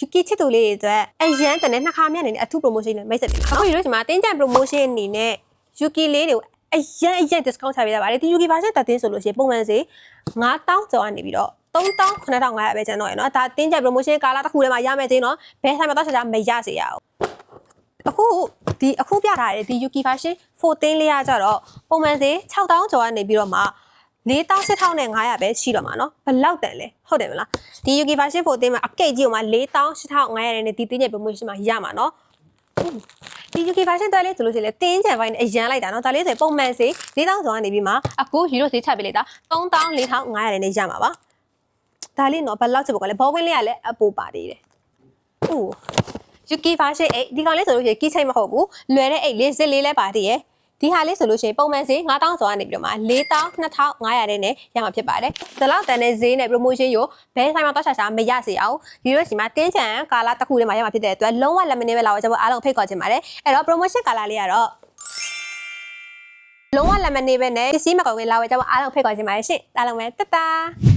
Yuki ချစ်သူလေးတွေအတွက်အရန်တနဲ့နှစ်ခါမြတ်နေတဲ့အထူး promotion နဲ့မိတ်ဆက်ပေးပါအခုဒီလိုဒီမှာတင်းကြံ promotion အနေနဲ့ Yuki လေးတွေကိုအရန် discount ချပေးတာပါတယ်ဒီ Yuki version တက်တင်းဆိုလို့ရှိရင်ပုံမှန်စေ9000ကျော်ကနေပြီးတော့39,500ပဲကျန်တော့ရနော်ဒါတင်းကြံ promotion ကာလတစ်ခုထဲမှာရမယ်သေးနော်ဘယ်ဆိုင်မှာတော့ချက်ချာမရစေရအောင်အခုပြထားတဲ့ဒီ Yuki version 14လေးရကြတော့ပုံမှန်စေ6000ကျော်ကနေပြီးတော့မှ48,500ပဲရှိတော့မှာနော်ဘယ်လောက်တန်လဲဟုတ်တယ်မလားဒီ Yuki version 14မှာအကိတ်ကြီးကိုမှ48,500နဲ့ဒီတင်းကြံ promotion မှာရမှာနော်ဒီ Yuki version တွဲလေးဆိုလို့ရှိရင်လည်းတင်းကြံပိုင်းနဲ့အရန်လိုက်တာနော်ဒါလေးဆိုပုံမှန်စေ4,000ကျော်ကနေပြီးမှအခုယူရိုဈေးချပေးလိုက်တာ34,500နဲ့ရမှာပါဒါလေးနော်ဘယ်လောက်ချစ်ဖို့ကလဲဘောဝင်းလေးကလည်းအပူပါသေးတယ်Yuki version 8ဒီကောင်လေးဆိုလို့ရှိရင်ကီးချိတ်မဟုတ်ဘူးလွယ်တဲ့8လေးစစ်လေးလဲပါသေးရဲ့ဒီဟာလေးဆိုလို့ရှိရင်ပုံမှန်ဈေး9000ကျော်ကနေပြီးတော့မှ42,500နဲ့ရမှာဖြစ်ပါတယ်။ဒီလောက်တန်တဲ့ဈေးနဲ့ promotion ကိုဘယ်ဆိုင်မှာတော့ရှာမရစေအောင်ဒီလိုစီမှာတင်းချံကာလာတစ်ခုထဲမှာရမှာဖြစ်တဲ့အတွက်လုံးဝလက်မနေပဲလာတော့ကျွန်တော်အားလုံးဖိတ်ခေါ်ချင်ပါတယ်။အဲ့တော့ promotion ကာလာလေးကတော့လုံးဝလက်မနေပဲနဲ့ပစ္စည်းမကုန်ခင်လာဝယ်ကျွန်တော်အားလုံးဖိတ်ခေါ်ချင်ပါတယ်ရှင့်။အားလုံးပဲတတား